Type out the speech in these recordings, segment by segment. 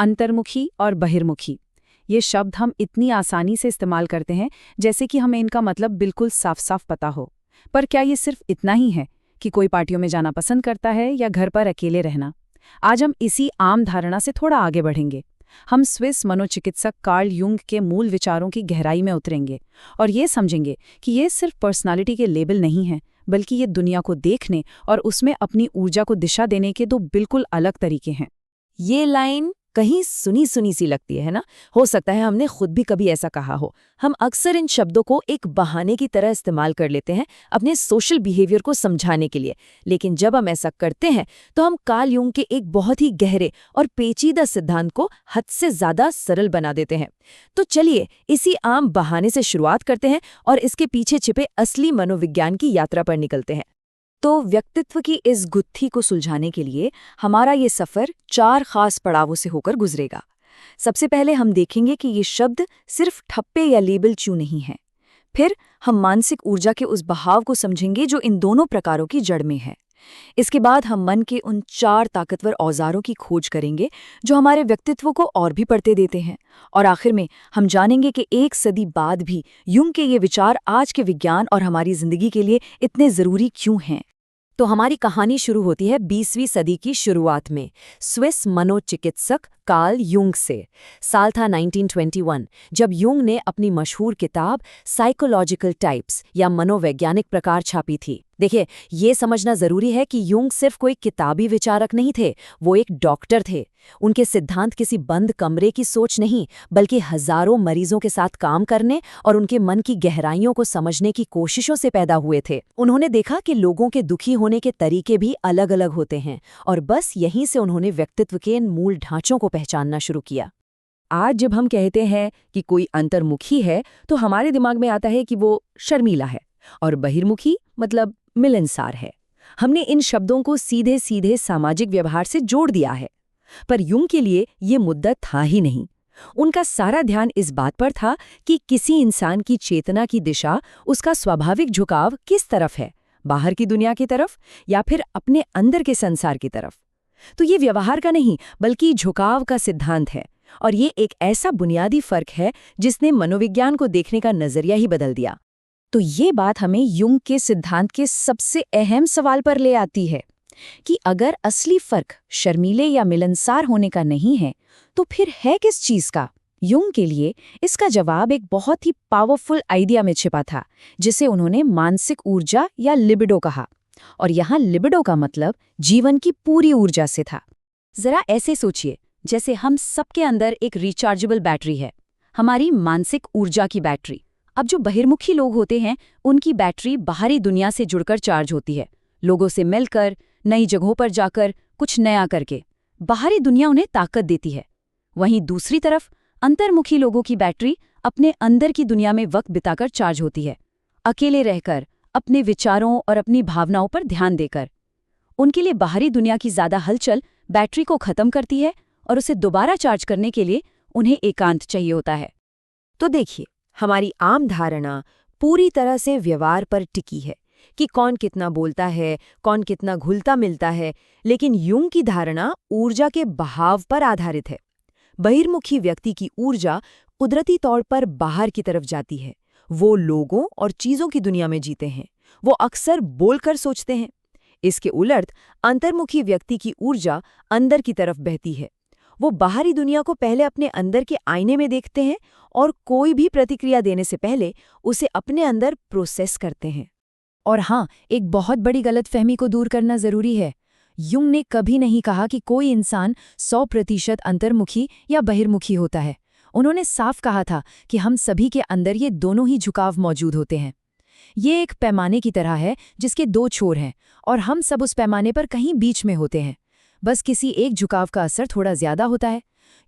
अंतर्मुखी और बहिर्मुखी। ये शब्द हम इतनी आसानी से इस्तेमाल करते हैं जैसे कि हमें इनका मतलब बिल्कुल साफ साफ पता हो। पर क्या ये सिर्फ इतना ही है कि कोई पार्टियों में जाना पसंद करता है या घर पर अकेले रहना? आज हम इसी आम धारणा से थोड़ा आगे बढ़ेंगे। हम स्विस मनोचिकित्सक कार्ल यूंग के मूल विचारों की गहराई में उतरेंगे और ये समझेंगे कि ये सिर्फ पर्सनालिटी के लेबल नहीं हैं, बल्कि ये दुनिया को देखने और उसमें अपनी ऊर्जा को दिशा देने के दो बिल्कुल अलग तरीके हैं। ये लाइन कहीं सुनी सुनी सी लगती है ना? हो सकता है हमने खुद भी कभी ऐसा कहा हो। हम अक्सर इन शब्दों को एक बहाने की तरह इस्तेमाल कर लेते हैं अपने सोशल बिहेवियर को समझाने के लिए, लेकिन जब हम ऐसा करते हैं तो हम कार्ल यूंग के एक बहुत ही गहरे और पेचीदा सिद्धांत को हद से ज्यादा सरल बना देते हैं। तो चलिए इसी आम बहाने से शुरुआत करते हैं और इसके पीछे छिपे असली मनोविज्ञान की यात्रा पर निकलते हैं। तो व्यक्तित्व की इस गुत्थी को सुलझाने के लिए हमारा ये सफ़र 4 खास पड़ावों से होकर गुजरेगा। सबसे पहले हम देखेंगे कि ये शब्द सिर्फ ठप्पे या लेबल क्यों नहीं है। फिर हम मानसिक ऊर्जा के उस बहाव को समझेंगे जो इन दोनों प्रकारों की जड़ में है। इसके बाद हम मन के उन 4 ताकतवर औजारों की खोज करेंगे जो हमारे व्यक्तित्व को और भी पड़ते देते हैं। और आखिर में हम जानेंगे कि 1 सदी बाद भी यूंग के ये विचार आज के विज्ञान और हमारी जिंदगी के लिए इतने ज़रूरी क्यों हैं। तो हमारी कहानी शुरू होती है 20वीं सदी की शुरुआत में स्विस मनोचिकित्सक कार्ल यूंग से। साल था 1921, जब यूंग ने अपनी मशहूर किताब साइकोलॉजिकल टाइप्स या मनोवैज्ञानिक प्रकार छापी थी। देखिए, ये समझना जरूरी है कि यूंग सिर्फ कोई किताबी विचारक नहीं थे, वो एक डॉक्टर थे। उनके सिद्धांत किसी बंद कमरे की सोच नहीं, बल्कि हजारों मरीजों के साथ काम करने और उनके मन की गहराइयों को समझने की कोशिशों से पैदा हुए थे। उन्होंने देखा कि लोगों के दुखी होने के तरीके भी अलग अलग होते हैं, और बस यहीं से उन्होंने व्यक्तित्व के इन मूल ढांचों को पहचानना शुरू किया। आज जब हम कहते हैं कि कोई अंतर्मुखी है, तो हमारे दिमाग में आता है कि वो शर्मीला है, और बहिर्मुखी मतलब मिलनसार है। हमने इन शब्दों को सीधे सीधे सामाजिक व्यवहार से जोड़ दिया है, पर यूंग के लिए ये मुद्दा था ही नहीं। उनका सारा ध्यान इस बात पर था कि किसी इंसान की चेतना की दिशा, उसका स्वाभाविक झुकाव किस तरफ है, बाहर की दुनिया की तरफ या फिर अपने अंदर के संसार की तरफ। तो ये व्यवहार का नहीं, बल्कि झुकाव का सिद्धांत है, और ये एक ऐसा बुनियादी फर्क है जिसने मनोविज्ञान को देखने का नजरिया ही बदल दिया। तो ये बात हमें यूंग के सिद्धांत के सबसे अहम सवाल पर ले आती है कि अगर असली फर्क शर्मीले या मिलनसार होने का नहीं है, तो फिर है किस चीज का? यूंग के लिए इसका जवाब एक बहुत ही पावरफुल आइडिया में छिपा था, जिसे उन्होंने मानसिक ऊर्जा या लिबिडो कहा। और यहाँ लिबिडो का मतलब जीवन की पूरी ऊर्जा से था। जरा ऐसे सोचिए, जैसे हम सबके अंदर एक रिचार्जेबल बैटरी है, हमारी मानसिक ऊर्जा की बैटरी। अब जो बहिर्मुखी लोग होते हैं, उनकी बैटरी बाहरी दुनिया से जुड़कर चार्ज होती है, लोगों से मिलकर, नई जगहों पर जाकर, कुछ नया करके। बाहरी दुनिया उन्हें ताकत देती है। वहीं दूसरी तरफ अंतर्मुखी लोगों की बैटरी अपने अंदर की दुनिया में वक्त बिताकर चार्ज होती है, अकेले रहकर, अपने विचारों और अपनी भावनाओं पर ध्यान देकर। उनके लिए बाहरी दुनिया की ज्यादा हलचल बैटरी को खत्म करती है, और उसे दोबारा चार्ज करने के लिए उन्हें एकांत चाहिए होता है। तो देखिए, हमारी आम धारणा पूरी तरह से व्यवहार पर टिकी है कि कौन कितना बोलता है, कौन कितना घुलता मिलता है, लेकिन यूंग की धारणा ऊर्जा के बहाव पर आधारित है। बहिर्मुखी व्यक्ति की ऊर्जा कुदरती तौर पर बाहर की तरफ जाती है। वो लोगों और चीजों की दुनिया में जीते हैं, वो अक्सर बोलकर सोचते हैं। इसके उलट अंतर्मुखी व्यक्ति की ऊर्जा अंदर की तरफ बहती है। वो बाहरी दुनिया को पहले अपने अंदर के आईने में देखते हैं और कोई भी प्रतिक्रिया देने से पहले उसे अपने अंदर प्रोसेस करते हैं। और हाँ, एक बहुत बड़ी गलतफहमी को दूर करना जरूरी है। यूंग ने कभी नहीं कहा कि कोई इंसान 100% अंतर्मुखी या बहिर्मुखी होता है। उन्होंने साफ कहा था कि हम सभी के अंदर ये दोनों ही झुकाव मौजूद होते हैं। ये एक पैमाने की तरह है जिसके 2 छोर हैं, और हम सब उस पैमाने पर कहीं बीच में होते हैं। बस किसी एक झुकाव का असर थोड़ा ज्यादा होता है।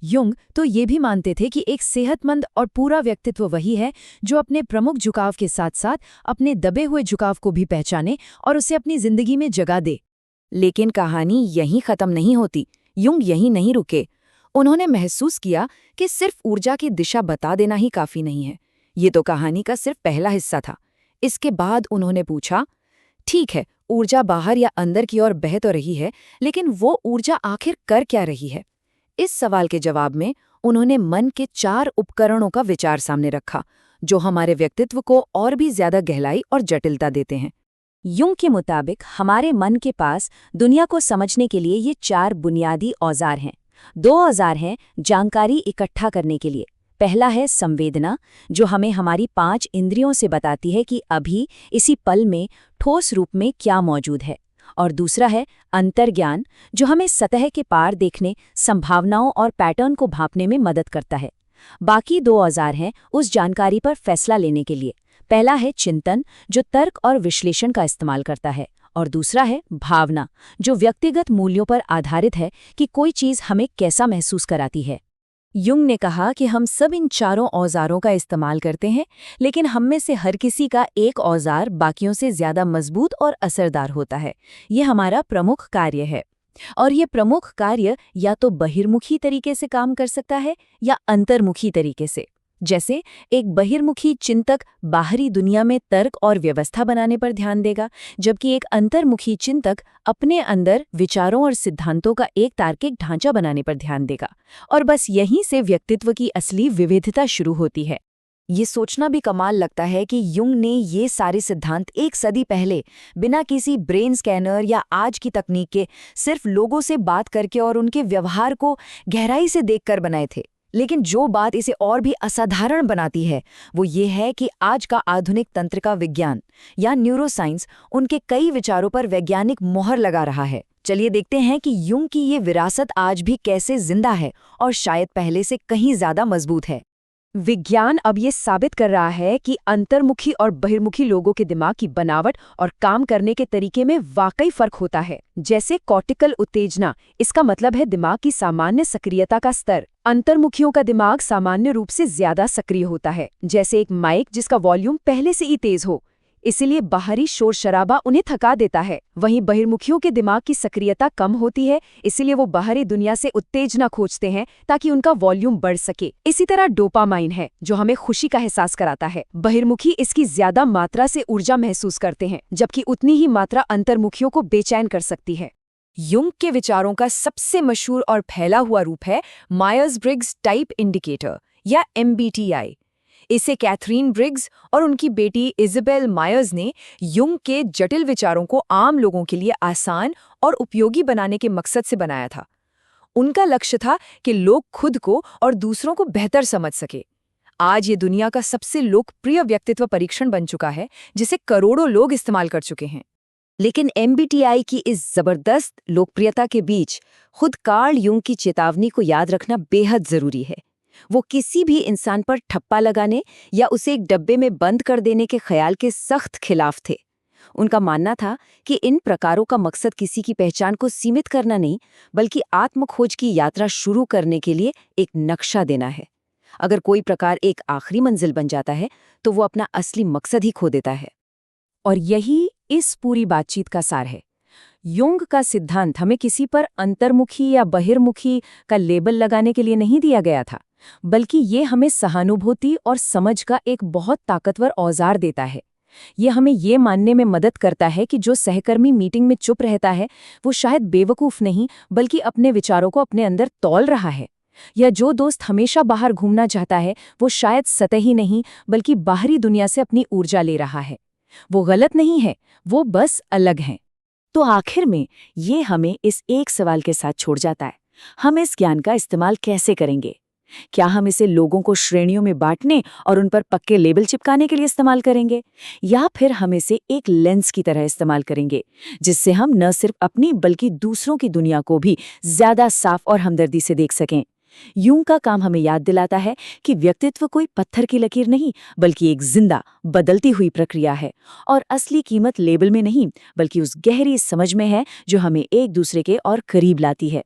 यूंग तो ये भी मानते थे कि एक सेहतमंद और पूरा व्यक्तित्व वही है जो अपने प्रमुख झुकाव के साथ साथ अपने दबे हुए झुकाव को भी पहचाने और उसे अपनी जिंदगी में जगह दे। लेकिन कहानी यहीं खत्म नहीं होती। यूंग यहीं नहीं रुके। उन्होंने महसूस किया कि सिर्फ ऊर्जा की दिशा बता देना ही काफी नहीं है। ये तो कहानी का सिर्फ पहला हिस्सा था। इसके बाद उन्होंने पूछा, ठीक है, ऊर्जा बाहर या अंदर की ओर बह तो रही है, लेकिन वो ऊर्जा आखिर कर क्या रही है? इस सवाल के जवाब में उन्होंने मन के 4 उपकरणों का विचार सामने रखा, जो हमारे व्यक्तित्व को और भी ज्यादा गहराई और जटिलता देते हैं। युंग के मुताबिक हमारे मन के पास दुनिया को समझने के लिए ये 4 बुनियादी औजार हैं। 2 औजार हैं जानकारी इकट्ठा करने के लिए। पहला है संवेदना, जो हमें हमारी 5 इंद्रियों से बताती है कि अभी इसी पल में ठोस रूप में क्या मौजूद है। और दूसरा है अंतर्ज्ञान, जो हमें सतह के पार देखने, संभावनाओं और पैटर्न को भांपने में मदद करता है। बाकी 2 औजार हैं उस जानकारी पर फैसला लेने के लिए। पहला है चिंतन, जो तर्क और विश्लेषण का इस्तेमाल करता है, और दूसरा है भावना, जो व्यक्तिगत मूल्यों पर आधारित है कि कोई चीज़ हमें कैसा महसूस कराती है। युंग ने कहा कि हम सब इन चारों औजारों का इस्तेमाल करते हैं, लेकिन हम में से हर किसी का एक औजार बाकियों से ज्यादा मजबूत और असरदार होता है। ये हमारा प्रमुख कार्य है, और ये प्रमुख कार्य या तो बहिर्मुखी तरीके से काम कर सकता है या अंतर्मुखी तरीके से। जैसे एक बहिर्मुखी चिंतक बाहरी दुनिया में तर्क और व्यवस्था बनाने पर ध्यान देगा, जबकि एक अंतर्मुखी चिंतक अपने अंदर विचारों और सिद्धांतों का एक तार्किक ढांचा बनाने पर ध्यान देगा। और बस यहीं से व्यक्तित्व की असली विविधता शुरू होती है। ये सोचना भी कमाल लगता है कि युंग ने ये सारे सिद्धांत 1 सदी पहले बिना किसी ब्रेन स्कैनर या आज की तकनीक के सिर्फ लोगों से बात करके और उनके व्यवहार को गहराई से देखकर बनाए थे। लेकिन जो बात इसे और भी असाधारण बनाती है वो ये है कि आज का आधुनिक तंत्रिका विज्ञान या न्यूरोसाइंस उनके कई विचारों पर वैज्ञानिक मोहर लगा रहा है। चलिए देखते हैं कि युंग की ये विरासत आज भी कैसे जिंदा है और शायद पहले से कहीं ज्यादा मजबूत है। विज्ञान अब ये साबित कर रहा है कि अंतर्मुखी और बहिर्मुखी लोगों के दिमाग की बनावट और काम करने के तरीके में वाकई फर्क होता है। जैसे कॉर्टिकल उत्तेजना, इसका मतलब है दिमाग की सामान्य सक्रियता का स्तर। अंतर्मुखियों का दिमाग सामान्य रूप से ज्यादा सक्रिय होता है, जैसे एक माइक जिसका वॉल्यूम पहले से ही तेज हो, इसीलिए बाहरी शोर शराबा उन्हें थका देता है। वहीं बहिर्मुखियों के दिमाग की सक्रियता कम होती है, इसीलिए वो बाहरी दुनिया से उत्तेजना खोजते हैं ताकि उनका वॉल्यूम बढ़ सके। इसी तरह डोपामाइन है, जो हमें खुशी का एहसास कराता है। बहिर्मुखी इसकी ज्यादा मात्रा से ऊर्जा महसूस करते हैं, जबकि उतनी ही मात्रा अंतर्मुखियों को बेचैन कर सकती है। युंग के विचारों का सबसे मशहूर और फैला हुआ रूप है मायर्स ब्रिग्स टाइप इंडिकेटर या MBTI। इसे कैथरीन ब्रिग्स और उनकी बेटी इज़ाबेल मायर्स ने युंग के जटिल विचारों को आम लोगों के लिए आसान और उपयोगी बनाने के मकसद से बनाया था। उनका लक्ष्य था कि लोग खुद को और दूसरों को बेहतर समझ सके। आज ये दुनिया का सबसे लोकप्रिय व्यक्तित्व परीक्षण बन चुका है, जिसे करोड़ों लोग इस्तेमाल कर चुके हैं। लेकिन MBTI की इस जबरदस्त लोकप्रियता के बीच खुद कार्ल युंग की चेतावनी को याद रखना बेहद जरूरी है। वो किसी भी इंसान पर ठप्पा लगाने या उसे एक डब्बे में बंद कर देने के ख्याल के सख्त खिलाफ थे। उनका मानना था कि इन प्रकारों का मकसद किसी की पहचान को सीमित करना नहीं, बल्कि आत्मखोज की यात्रा शुरू करने के लिए एक नक्शा देना है। अगर कोई प्रकार एक आखिरी मंजिल बन जाता है तो वो अपना असली मकसद ही खो देता है। और यही इस पूरी बातचीत का सार है। युंग का सिद्धांत हमें किसी पर अंतर्मुखी या बहिर्मुखी का लेबल लगाने के लिए नहीं दिया गया था, बल्कि ये हमें सहानुभूति और समझ का एक बहुत ताकतवर औजार देता है। ये हमें ये मानने में मदद करता है कि जो सहकर्मी मीटिंग में चुप रहता है वो शायद बेवकूफ़ नहीं, बल्कि अपने विचारों को अपने अंदर तौल रहा है। या जो दोस्त हमेशा बाहर घूमना चाहता है वो शायद सतही नहीं, बल्कि बाहरी दुनिया से अपनी ऊर्जा ले रहा है। वो गलत नहीं है, वो बस अलग हैं। तो आखिर में ये हमें इस एक सवाल के साथ छोड़ जाता है, हम इस ज्ञान का इस्तेमाल कैसे करेंगे? क्या हम इसे लोगों को श्रेणियों में बांटने और उन पर पक्के लेबल चिपकाने के लिए इस्तेमाल करेंगे, या फिर हम इसे एक लेंस की तरह इस्तेमाल करेंगे, जिससे हम न सिर्फ अपनी बल्कि दूसरों की दुनिया को भी ज्यादा साफ और हमदर्दी से देख सकें? युंग का काम हमें याद दिलाता है कि व्यक्तित्व कोई पत्थर की लकीर नहीं, बल्कि एक जिंदा बदलती हुई प्रक्रिया है, और असली कीमत लेबल में नहीं, बल्कि उस गहरी समझ में है जो हमें एक दूसरे के और करीब लाती है।